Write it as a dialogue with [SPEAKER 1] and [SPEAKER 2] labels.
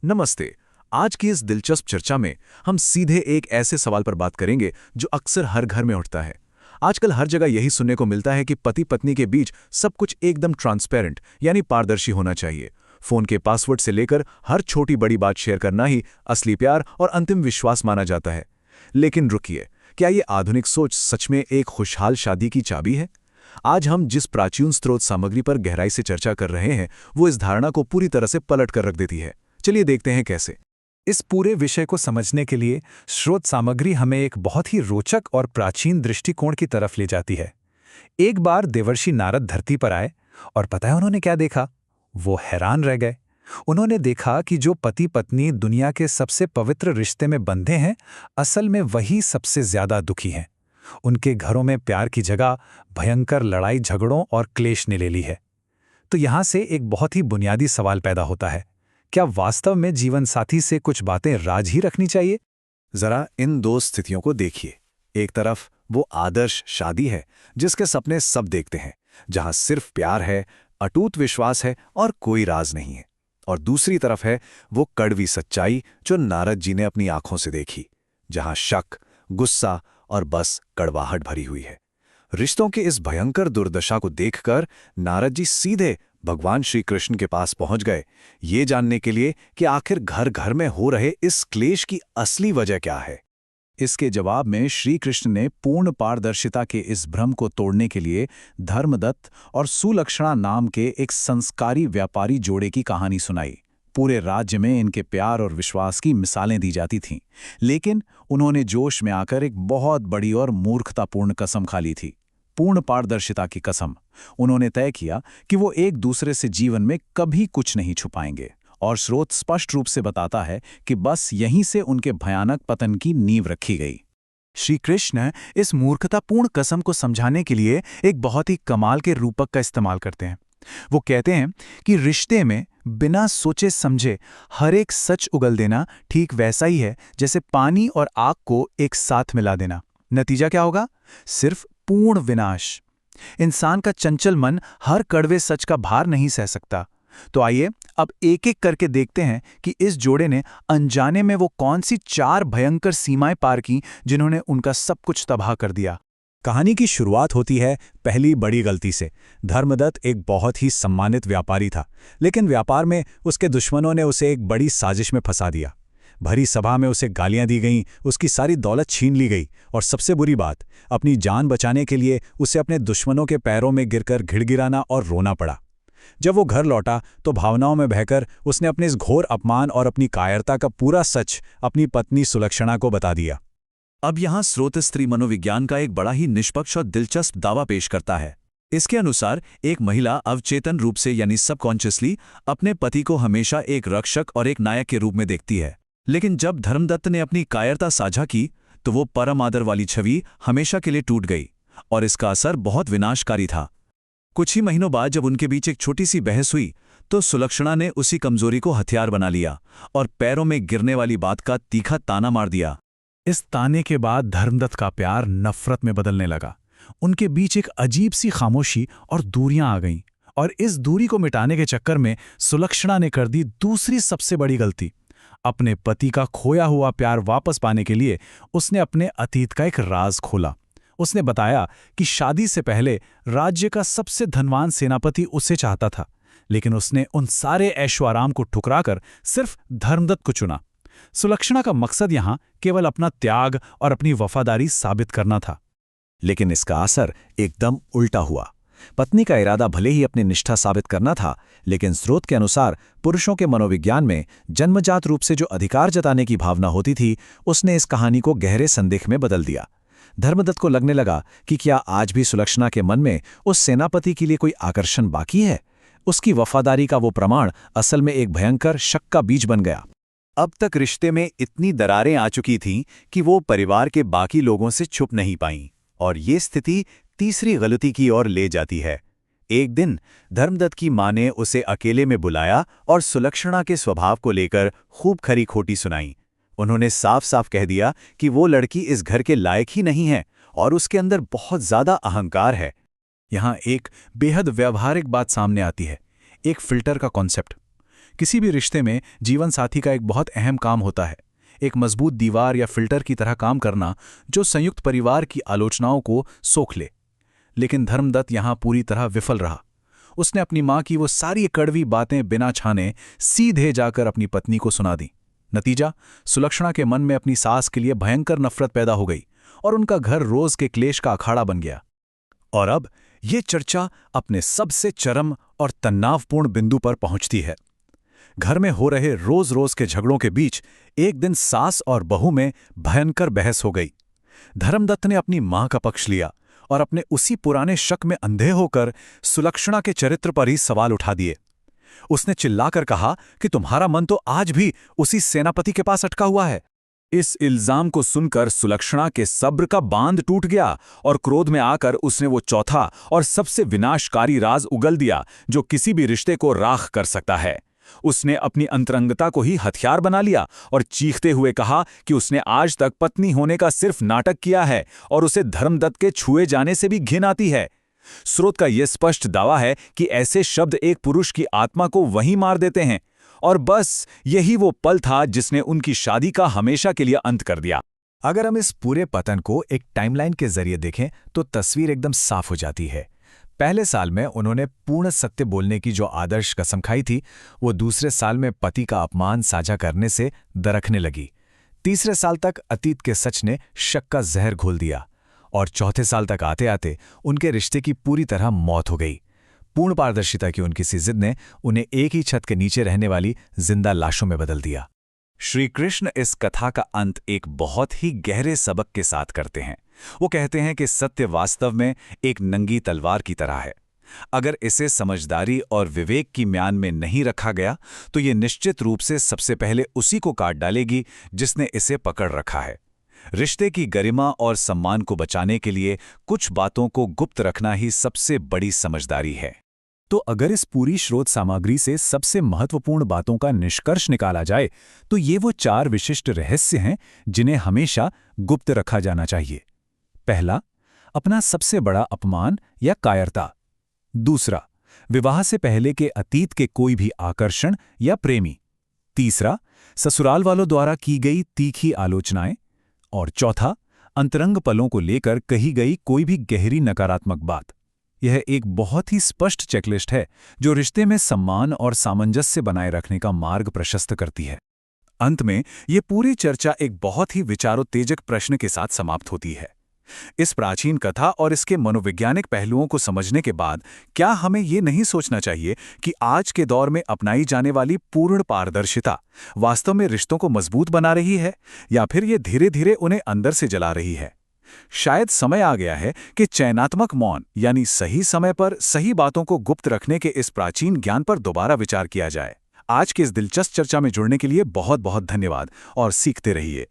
[SPEAKER 1] नमस्ते। आज की इस दिलचस्प चर्चा में हम सीधे एक ऐसे सवाल पर बात करेंगे जो अक्सर हर घर में उठता है। आजकल हर जगह यही सुनने को मिलता है कि पति पत्नी के बीच सब कुछ एकदम ट्रांसपेरेंट यानी पारदर्शी होना चाहिए। फोन के पासवर्ड से लेकर हर छोटी बड़ी बात शेयर करना ही असली प्यार और अंतिम विश्वास माना जाता है। लेकिन रुकिए, क्या ये आधुनिक सोच सच में एक खुशहाल शादी की चाबी है? आज हम जिस प्राचीन स्रोत सामग्री पर गहराई से चर्चा कर रहे हैं वो इस धारणा को पूरी तरह से पलट कर रख देती है। चलिए देखते हैं कैसे।
[SPEAKER 2] इस पूरे विषय को समझने के लिए स्रोत सामग्री हमें एक बहुत ही रोचक और प्राचीन दृष्टिकोण की तरफ ले जाती है। एक बार देवर्षि नारद धरती पर आए और पता है उन्होंने क्या देखा? वो हैरान रह गए। उन्होंने देखा कि जो पति पत्नी दुनिया के सबसे पवित्र रिश्ते में बंधे हैं, असल में वही सबसे ज्यादा दुखी हैं। उनके घरों में प्यार की जगह भयंकर लड़ाई झगड़ों और क्लेश ने ले ली है। तो यहां से एक बहुत ही बुनियादी सवाल पैदा होता है, क्या वास्तव में जीवन साथी से कुछ बातें राज ही रखनी चाहिए?
[SPEAKER 1] जरा इन दो स्थितियों को देखिए। एक तरफ वो आदर्श शादी है जिसके सपने सब देखते हैं, जहां सिर्फ प्यार है, अटूट विश्वास है और कोई राज नहीं है। और दूसरी तरफ है वो कड़वी सच्चाई जो नारद जी ने अपनी आंखों से देखी, जहां शक, गुस्सा और बस कड़वाहट भरी हुई है। रिश्तों के इस भयंकर दुर्दशा को देखकर नारद जी सीधे भगवान श्री कृष्ण के पास पहुंच गए, ये जानने के लिए कि आखिर घर घर में हो रहे इस क्लेश की असली वजह क्या है। इसके जवाब में श्री कृष्ण ने पूर्ण पारदर्शिता के इस भ्रम को तोड़ने के लिए धर्मदत्त और सुलक्षणा नाम के एक संस्कारी व्यापारी जोड़े की कहानी सुनाई। पूरे राज्य में इनके प्यार और विश्वास की मिसालें दी जाती थीं, लेकिन उन्होंने जोश में आकर एक बहुत बड़ी और मूर्खतापूर्ण कसम खा ली थी। पूर्ण पारदर्शिता की कसम। उन्होंने तय किया कि वो एक दूसरे से जीवन में कभी कुछ नहीं छुपाएंगे, और स्रोत स्पष्ट रूप से बताता है कि बस यहीं से उनके भयानक पतन की नींव रखी गई। श्री कृष्ण इस मूर्खतापूर्ण कसम को समझाने के लिए एक बहुत ही कमाल के रूपक का इस्तेमाल करते हैं। वो कहते हैं कि रिश्ते में बिना सोचे समझे हर एक सच उगल देना ठीक वैसा ही है जैसे पानी और आग को एक साथ मिला देना। नतीजा क्या होगा? सिर्फ पूर्ण विनाश। इंसान का चंचल मन हर कड़वे सच का भार नहीं सह सकता। तो आइए अब एक एक करके देखते हैं कि इस जोड़े ने अनजाने में वो कौन सी 4 भयंकर सीमाएं पार की जिन्होंने उनका सब कुछ तबाह कर दिया।
[SPEAKER 2] कहानी की शुरुआत होती है पहली बड़ी गलती से। धर्मदत्त एक बहुत ही सम्मानित व्यापारी था, लेकिन व्यापार में उसके दुश्मनों ने उसे एक बड़ी साजिश में फंसा दिया। भरी सभा में उसे गालियां दी गईं, उसकी सारी दौलत छीन ली गई, और सबसे बुरी बात, अपनी जान बचाने के लिए उसे अपने दुश्मनों के पैरों में गिरकर घिड़गिड़ाना और रोना पड़ा। जब वो घर लौटा तो भावनाओं में बहकर उसने अपने इस घोर अपमान और अपनी कायरता का पूरा सच अपनी पत्नी सुलक्षणा को बता दिया।
[SPEAKER 1] अब यहाँ स्रोत स्त्री मनोविज्ञान का एक बड़ा ही निष्पक्ष और दिलचस्प दावा पेश करता है। इसके अनुसार एक महिला अवचेतन रूप से यानी सबकॉन्शियसली अपने पति को हमेशा एक रक्षक और एक नायक के रूप में देखती है। लेकिन जब धर्मदत्त ने अपनी कायरता साझा की तो वो परम आदर वाली छवि हमेशा के लिए टूट गई, और इसका असर बहुत विनाशकारी था। कुछ ही महीनों बाद जब उनके बीच एक छोटी सी बहस हुई तो सुलक्षणा ने उसी कमजोरी को हथियार बना लिया और पैरों में गिरने वाली बात का तीखा ताना मार दिया।
[SPEAKER 2] इस ताने के बाद धर्मदत्त का प्यार नफरत में बदलने लगा। उनके बीच एक अजीब सी खामोशी और दूरियां आ गईं, और इस दूरी को मिटाने के चक्कर में सुलक्षणा ने कर दी दूसरी सबसे बड़ी गलती। अपने पति का खोया हुआ प्यार वापस पाने के लिए उसने अपने अतीत का एक राज खोला। उसने बताया कि शादी से पहले राज्य का सबसे धनवान सेनापति उसे चाहता था, लेकिन उसने उन सारे ऐशो-आराम को ठुकराकर सिर्फ धर्मदत्त को चुना। सुलक्षणा का मकसद यहां केवल अपना त्याग और अपनी वफादारी साबित करना था।
[SPEAKER 1] लेकिन इसका असर एकदम उल्टा हुआ। पत्नी का इरादा भले ही अपनी निष्ठा साबित करना था, लेकिन स्रोत के अनुसार पुरुषों के मनोविज्ञान में जन्मजात रूप से जो अधिकार जताने की भावना होती थी, उसने इस कहानी को गहरे संदेह में बदल दिया। धर्मदत्त को लगने लगा कि क्या आज भी सुलक्षणा के मन में उस सेनापति के लिए कोई आकर्षण बाकी है। उसकी वफादारी का वो प्रमाण असल में एक भयंकर शक का बीज बन गया। अब तक रिश्ते में इतनी दरारें आ चुकी थीं कि वो परिवार के बाकी लोगों से छुप नहीं पाईं, और ये स्थिति तीसरी गलती की ओर ले जाती है। एक दिन धर्मदत्त की मां ने उसे अकेले में बुलाया और सुलक्षणा के स्वभाव को लेकर खूब खरी खोटी सुनाई। उन्होंने साफ साफ कह दिया कि वो लड़की इस घर के लायक ही नहीं है और उसके अंदर बहुत ज्यादा अहंकार है।
[SPEAKER 2] यहां एक बेहद व्यावहारिक बात सामने आती है, एक फिल्टर का कॉन्सेप्ट। किसी भी रिश्ते में जीवन साथी का एक बहुत अहम काम होता है, एक मजबूत दीवार या फिल्टर की तरह काम करना जो संयुक्त परिवार की आलोचनाओं को सोख ले। लेकिन धर्मदत्त यहां पूरी तरह विफल रहा। उसने अपनी मां की वो सारी कड़वी बातें बिना छाने सीधे जाकर अपनी पत्नी को सुना दी। नतीजा, सुलक्षणा के मन में अपनी सास के लिए भयंकर नफरत पैदा हो गई और उनका घर रोज के क्लेश का अखाड़ा बन गया। और अब ये चर्चा अपने सबसे चरम और तनावपूर्ण बिंदु पर पहुंचती है। घर में हो रहे रोज रोज के झगड़ों के बीच एक दिन सास और बहू में भयंकर बहस हो गई। धर्मदत्त ने अपनी मां का पक्ष लिया और अपने उसी पुराने शक में अंधे होकर सुलक्षणा के चरित्र पर ही सवाल उठा दिए। उसने चिल्लाकर कहा कि तुम्हारा मन तो आज भी उसी सेनापति के पास अटका हुआ है। इस इल्जाम को सुनकर सुलक्षणा के सब्र का बांध टूट गया और क्रोध में आकर उसने वो चौथा और सबसे विनाशकारी राज उगल दिया जो किसी भी रिश्ते को राख कर सकता है। उसने अपनी अंतरंगता को ही हथियार बना लिया और चीखते हुए कहा कि उसने आज तक पत्नी होने का सिर्फ नाटक किया है और उसे धर्मदत्त के छुए जाने से भी घिन आती है। स्रोत का यह स्पष्ट दावा है कि ऐसे शब्द एक पुरुष की आत्मा को वहीं मार देते हैं और बस यही वो पल था जिसने उनकी शादी का हमेशा के लिए अंत कर दिया।
[SPEAKER 1] अगर हम इस पूरे पतन को एक टाइमलाइन के जरिए देखें तो तस्वीर एकदम साफ हो जाती है। पहले साल में उन्होंने पूर्ण सत्य बोलने की जो आदर्श कसम खाई थी, वो दूसरे साल में पति का अपमान साझा करने से दरकने लगी। तीसरे साल तक अतीत के सच ने शक का जहर घोल दिया और चौथे साल तक आते आते उनके रिश्ते की पूरी तरह मौत हो गई। पूर्ण पारदर्शिता की उनकी सी जिद ने उन्हें एक ही छत के नीचे रहने वाली जिंदा लाशों में बदल दिया। श्री कृष्ण इस कथा का अंत एक बहुत ही गहरे सबक के साथ करते हैं। वो कहते हैं कि सत्य वास्तव में एक नंगी तलवार की तरह है। अगर इसे समझदारी और विवेक की म्यान में नहीं रखा गया तो ये निश्चित रूप से सबसे पहले उसी को काट डालेगी जिसने इसे पकड़ रखा है। रिश्ते की गरिमा और सम्मान को बचाने के लिए कुछ बातों को गुप्त रखना ही सबसे बड़ी समझदारी है। तो अगर इस पूरी स्रोत सामग्री से सबसे महत्वपूर्ण बातों का निष्कर्ष निकाला जाए तो ये वो 4 विशिष्ट रहस्य हैं जिन्हें हमेशा गुप्त रखा जाना चाहिए। पहला, अपना सबसे बड़ा अपमान या कायरता। दूसरा, विवाह से पहले के अतीत के कोई भी आकर्षण या प्रेमी। तीसरा, ससुराल वालों द्वारा की गई तीखी आलोचनाएं। और चौथा, अंतरंग पलों को लेकर कही गई कोई भी गहरी नकारात्मक बात। यह एक बहुत ही स्पष्ट चेकलिस्ट है जो रिश्ते में सम्मान और सामंजस्य बनाए रखने का मार्ग प्रशस्त करती है। अंत में ये पूरी चर्चा एक बहुत ही विचारोत्तेजक प्रश्न के साथ समाप्त होती है। इस प्राचीन कथा और इसके मनोवैज्ञानिक पहलुओं को समझने के बाद क्या हमें ये नहीं सोचना चाहिए कि आज के दौर में अपनाई जाने वाली पूर्ण पारदर्शिता वास्तव में रिश्तों को मजबूत बना रही है या फिर ये धीरे धीरे उन्हें अंदर से जला रही है? शायद समय आ गया है कि चयनात्मक मौन यानी सही समय पर सही बातों को गुप्त रखने के इस प्राचीन ज्ञान पर दोबारा विचार किया जाए। आज की इस दिलचस्प चर्चा में जुड़ने के लिए बहुत बहुत धन्यवाद और सीखते रहिए।